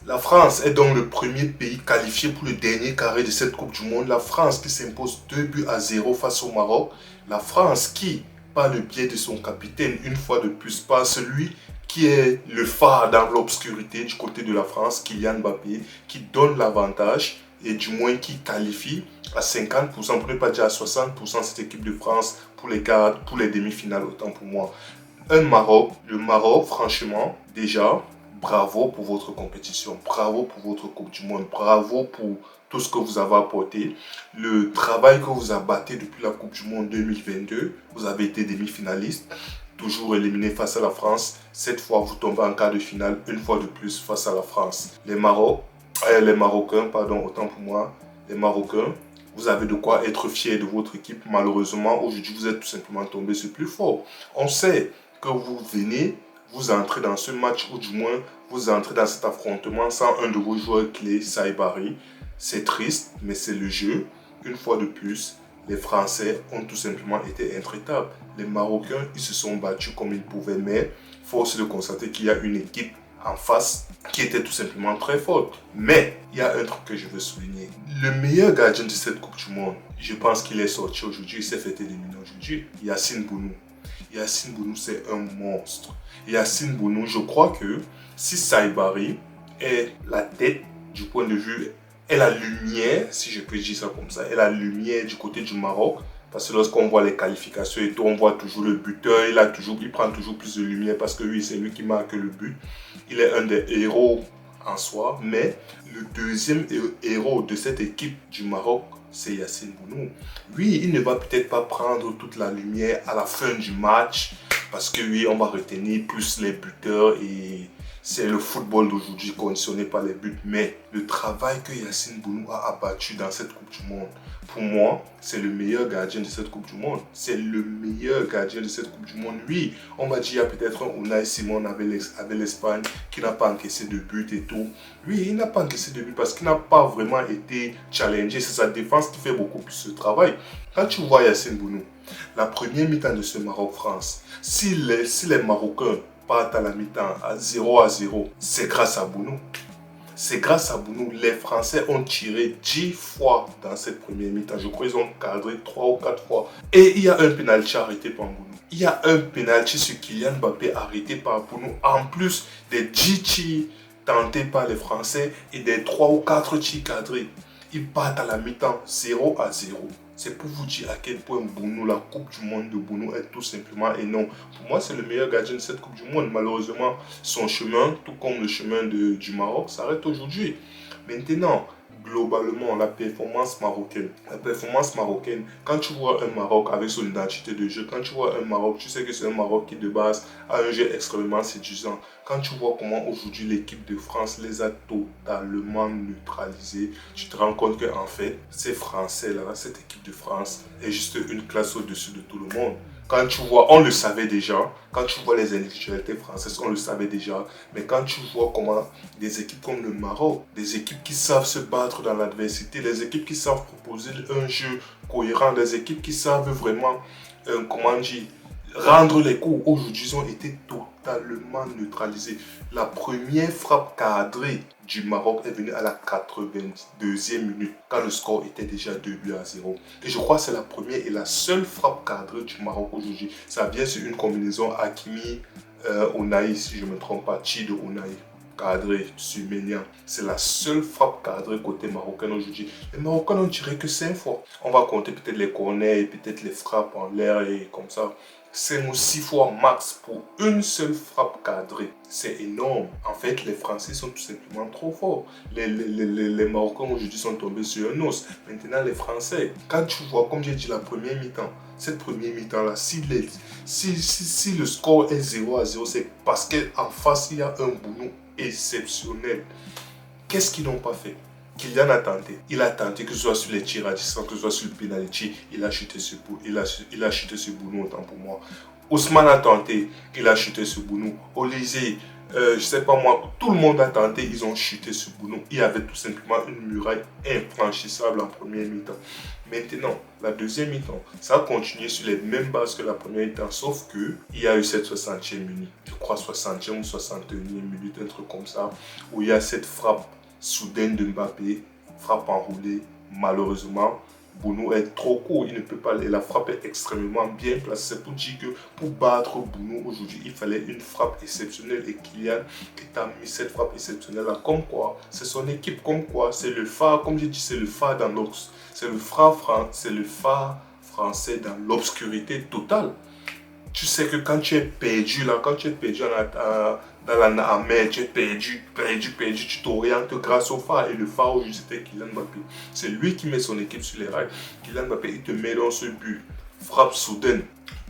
La France est donc le premier pays qualifié pour le dernier carré de cette Coupe du Monde. La France qui s'impose 2 buts à 0 face au Maroc. La France qui, par le biais de son capitaine, une fois de plus, par celui qui est le phare dans l'obscurité du côté de la France, Kylian Mbappé, qui donne l'avantage et du moins qui qualifie à 50%, pour ne pas dire à 60% cette équipe de France pour les demi-finales, autant pour moi. Le Maroc, franchement, déjà, bravo pour votre compétition, bravo pour votre Coupe du Monde, bravo pour tout ce que vous avez apporté. Le travail que vous abattez depuis la Coupe du Monde 2022, vous avez été demi-finaliste, toujours éliminé face à la France. Cette fois, vous tombez en quart de finale, une fois de plus face à la France. Les Marocains, autant pour moi, les Marocains, vous avez de quoi être fiers de votre équipe. Malheureusement, aujourd'hui, vous êtes tout simplement tombé sur plus fort. On sait que vous entrez dans ce match, ou du moins, vous entrez dans cet affrontement sans un de vos joueurs clés, Saibari. C'est triste, mais c'est le jeu. Une fois de plus, les Français ont tout simplement été intraitables. Les Marocains, ils se sont battus comme ils pouvaient, mais force de constater qu'il y a une équipe en face qui était tout simplement très forte. Mais il y a un truc que je veux souligner. Le meilleur gardien de cette Coupe du Monde, je pense qu'il est sorti aujourd'hui, il s'est fait éliminer aujourd'hui. Yacine Bounou. Yacine Bounou, c'est un monstre. Yacine Bounou, je crois que si Saibari est la tête du point de vue, est la lumière, si je peux dire ça comme ça, est la lumière du côté du Maroc. Parce que lorsqu'on voit les qualifications et tout, on voit toujours le buteur, il prend toujours plus de lumière parce que oui, c'est lui qui marque le but. Il est un des héros en soi, mais le deuxième héros de cette équipe du Maroc, c'est Yacine Bounou. Oui, il ne va peut-être pas prendre toute la lumière à la fin du match, parce que oui, on va retenir plus les buteurs et c'est le football d'aujourd'hui conditionné par les buts. Mais le travail que Yacine Bounou a abattu dans cette Coupe du Monde, pour moi, c'est le meilleur gardien de cette Coupe du Monde. C'est le meilleur gardien de cette Coupe du Monde. Oui, on m'a dit il y a peut-être un Unai Simon avec l'Espagne qui n'a pas encaissé de but et tout. Oui, il n'a pas encaissé de but parce qu'il n'a pas vraiment été challengé. C'est sa défense qui fait beaucoup plus ce travail. Quand tu vois Yacine Bounou, la première mi-temps de ce Maroc-France, si les Marocains partent à la mi-temps à 0-0, c'est grâce à Bounou. C'est grâce à Bounou. Les Français ont tiré 10 fois dans cette première mi-temps. Je crois qu'ils ont cadré 3 ou 4 fois. Et il y a un pénalty arrêté par Bounou. Il y a un pénalty sur Kylian Mbappé arrêté par Bounou. En plus des 10 tirs tentés par les Français et des 3 ou 4 tirs cadrés. Ils partent à la mi-temps 0-0. C'est pour vous dire à quel point Bounou, la Coupe du Monde de Bounou est tout simplement énorme. Pour moi, c'est le meilleur gardien de cette Coupe du Monde. Malheureusement, son chemin, tout comme le chemin du Maroc, s'arrête aujourd'hui. Maintenant, globalement, la performance marocaine. Quand tu vois un Maroc avec son identité de jeu, quand tu vois un Maroc, tu sais que c'est un Maroc qui de base a un jeu extrêmement séduisant. Quand tu vois comment aujourd'hui l'équipe de France les a totalement neutralisés, tu te rends compte qu'en fait, ces Français-là, cette équipe de France est juste une classe au-dessus de tout le monde. Quand tu vois, on le savait déjà, quand tu vois les individualités françaises, on le savait déjà, mais quand tu vois comment des équipes comme le Maroc, des équipes qui savent se battre dans l'adversité, des équipes qui savent proposer un jeu cohérent, des équipes qui savent vraiment, rendre les coups, aujourd'hui ils ont été totalement neutralisés. La première frappe cadrée du Maroc est venue à la 82e minute, quand le score était déjà 2 buts à 0. Et je crois que c'est la première et la seule frappe cadrée du Maroc aujourd'hui. Ça vient sur une combinaison Hakimi, Ounahi, si je ne me trompe pas, Chido Ounahi. Cadré sur Ménian. C'est la seule frappe cadrée côté marocain aujourd'hui. Les Marocains n'ont tiré que 5 fois. On va compter peut-être les corners et peut-être les frappes en l'air et comme ça. 5 ou 6 fois max pour une seule frappe cadrée. C'est énorme. En fait, les Français sont tout simplement trop forts. Les Marocains aujourd'hui sont tombés sur un os. Maintenant, les Français, quand tu vois, comme j'ai dit, la première mi-temps, cette première mi-temps-là, si le score est 0-0, c'est parce qu'en face, il y a un Bounou exceptionnel. Qu'est-ce qu'ils n'ont pas fait? Kylian a tenté. Il a tenté que ce soit sur les tirs à distance, que ce soit sur le penalty. Il a chuté sur Bounou, autant pour moi. Ousmane a tenté. Il a chuté sur Bounou. Olysée je sais pas moi, tout le monde a tenté, ils ont chuté sur Bounou. Il y avait tout simplement une muraille infranchissable en première mi-temps. Maintenant, la deuxième mi-temps, ça a continué sur les mêmes bases que la première mi-temps, sauf que il y a eu cette 60e minute, je crois 60e ou 61e minute, un truc comme ça, où il y a cette frappe soudaine de Mbappé, frappe enroulée, malheureusement. Bounou est trop court, il ne peut pas aller. La frappe est extrêmement bien placée. C'est pour dire que pour battre Bounou aujourd'hui, il fallait une frappe exceptionnelle. Et Kylian qui a mis cette frappe exceptionnelle là. Comme quoi, c'est son équipe, comme quoi, c'est le phare, comme j'ai dit, c'est le phare dans l'obscurité. C'est le phare français dans l'obscurité totale. Tu sais que quand tu es perdu là, quand tu es perdu dans la mer, tu es perdu, tu t'orientes grâce au phare. Et le phare aujourd'hui c'était Kylian Mbappé. C'est lui qui met son équipe sur les rails. Kylian Mbappé, il te met dans ce but. Frappe soudaine,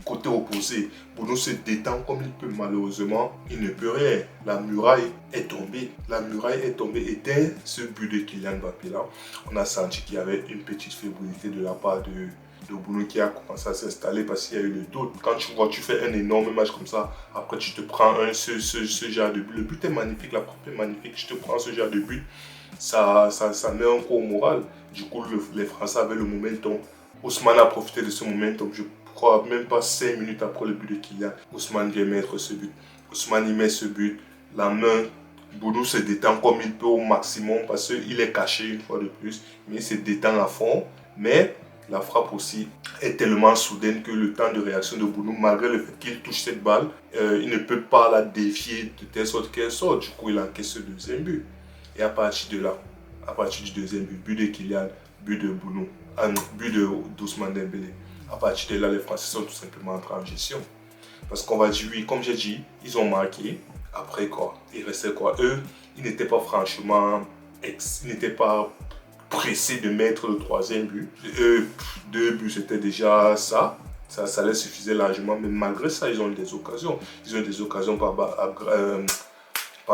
côté opposé. Bruno se détend comme il peut, malheureusement. Il ne peut rien. La muraille est tombée. La muraille est tombée. Et dès ce but de Kylian Mbappé là, on a senti qu'il y avait une petite fébrilité de la part de Bounou qui a commencé à s'installer parce qu'il y a eu le doute. Quand tu vois, tu fais un énorme match comme ça, après tu te prends ce genre de but. Le but est magnifique, la frappe est magnifique, tu te prends ce genre de but, ça met un coup au moral. Du coup, les Français avaient le momentum. Ousmane a profité de ce momentum. Je crois même pas 5 minutes après le but de Kylian, Ousmane vient mettre ce but. Ousmane y met ce but, la main. Bounou se détend comme il peut au maximum parce qu'il est caché une fois de plus, mais il se détend à fond. Mais la frappe aussi est tellement soudaine que le temps de réaction de Bounou, malgré le fait qu'il touche cette balle, il ne peut pas la dévier de telle sorte qu'elle sorte. Du coup, il encaisse ce deuxième but. Et à partir de là, à partir du deuxième but, but de Kylian, but de Bounou, but d'Ousmane Dembélé, à partir de là, les Français sont tout simplement entrés en gestion. Parce qu'on va dire, oui, comme j'ai dit, ils ont marqué. Après quoi, il restait quoi? Eux, ils n'étaient pas franchement, ils n'étaient pas pressés de mettre le troisième but. Deux buts, c'était déjà ça. Ça les suffisait largement, mais malgré ça, ils ont eu des occasions. Ils ont eu des occasions par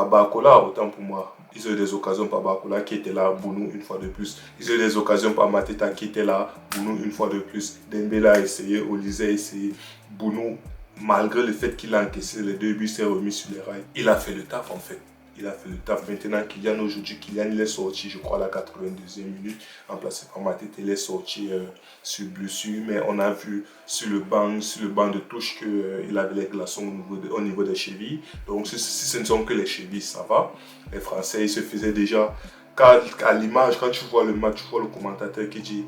Barcola, autant pour moi. Ils ont eu des occasions par Barcola qui était là, Bounou une fois de plus. Ils ont eu des occasions par Mateta qui était là, Bounou une fois de plus. Dembélé a essayé, Olise a essayé, Bounou, malgré le fait qu'il a encaissé les deux buts, s'est remis sur les rails. Il a fait le taf en fait. Il a fait le taf. Maintenant, Kylian, aujourd'hui, Kylian, il est sorti, je crois, à la 82e minute, remplacé par Mateta. Il est sorti sur blessure, mais on a vu sur le banc de touche qu'il avait les glaçons au niveau des chevilles. Donc, si ce ne sont que les chevilles, ça va. Les Français, ils se faisaient déjà, à l'image, quand tu vois le match, tu vois le commentateur qui dit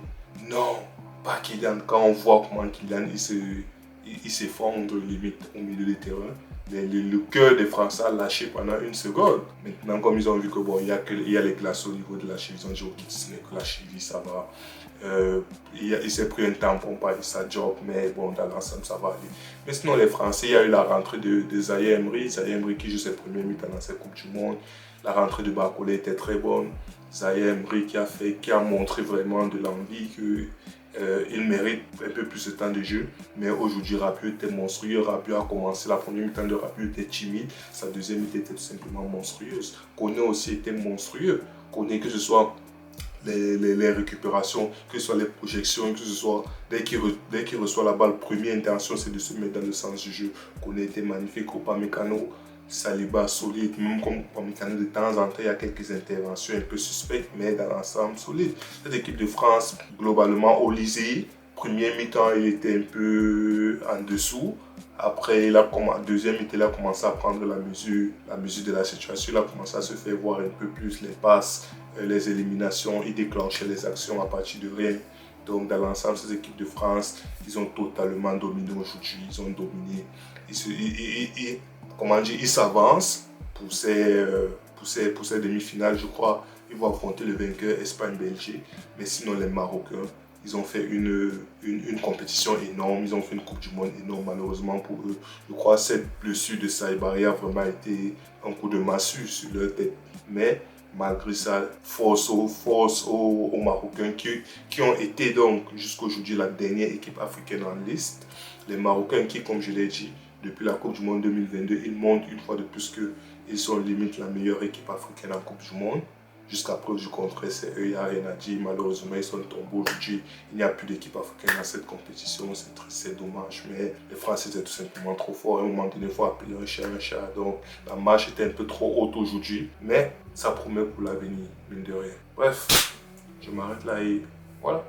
non, pas Kylian. Quand on voit comment Kylian, il s'effondre limite au milieu du terrain. Mais le cœur des Français a lâché pendant une seconde. Maintenant, comme ils ont vu que bon, il y a les glaces au niveau de la cheville, ils ont dit ok, ce n'est que la cheville, ça va. Il s'est pris un tampon par sa job, mais bon, dans l'ensemble, ça va aller. Mais sinon, les Français, il y a eu la rentrée de Zaïre Emery. Zaïre Emery qui joue ses premiers mi-temps dans cette Coupe du Monde. La rentrée de Barcola était très bonne. Zaïre Emery qui a montré vraiment de l'envie que il mérite un peu plus de temps de jeu, mais aujourd'hui Rabiot était monstrueux. Rabiot a commencé la première mi-temps de Rabiot était timide, sa deuxième mi-temps était tout simplement monstrueuse. Koné aussi était monstrueux. Koné, que ce soit les récupérations, que ce soit les projections, que ce soit dès qu'il reçoit la balle, première intention c'est de se mettre dans le sens du jeu. Koné était magnifique. Upamecano, Saliba solide, même comme Upamecano de temps en temps, il y a quelques interventions un peu suspectes, mais dans l'ensemble solide. Cette équipe de France, globalement, Olise, première mi-temps, il était un peu en dessous. Après, deuxième mi-temps, il a commencé à prendre la mesure de la situation. Il a commencé à se faire voir un peu plus les passes, les éliminations. Il déclenchait les actions à partir de rien. Donc, dans l'ensemble, ces équipes de France, ils ont totalement dominé aujourd'hui. Ils ont dominé. Ils s'avancent pour ces demi-finales, je crois. Ils vont affronter le vainqueur Espagne-Belgique. Mais sinon, les Marocains, ils ont fait une compétition énorme. Ils ont fait une Coupe du Monde énorme, malheureusement pour eux. Je crois que cette blessure de Saïbari a vraiment été un coup de massue sur leur tête. Mais malgré ça, force aux Marocains qui ont été donc jusqu'aujourd'hui la dernière équipe africaine en liste. Les Marocains qui, comme je l'ai dit, depuis la Coupe du Monde 2022, ils montrent une fois de plus qu'ils sont limite la meilleure équipe africaine en Coupe du Monde. Jusqu'à preuve du contraire, c'est eux, il n'y a rien à dire. Malheureusement, ils sont tombés aujourd'hui. Il n'y a plus d'équipe africaine dans cette compétition. C'est dommage. Mais les Français étaient tout simplement trop forts. À un moment donné, il faut appeler un chat un chat. Donc, la marche était un peu trop haute aujourd'hui. Mais ça promet pour l'avenir, mine de rien. Bref, je m'arrête là et voilà.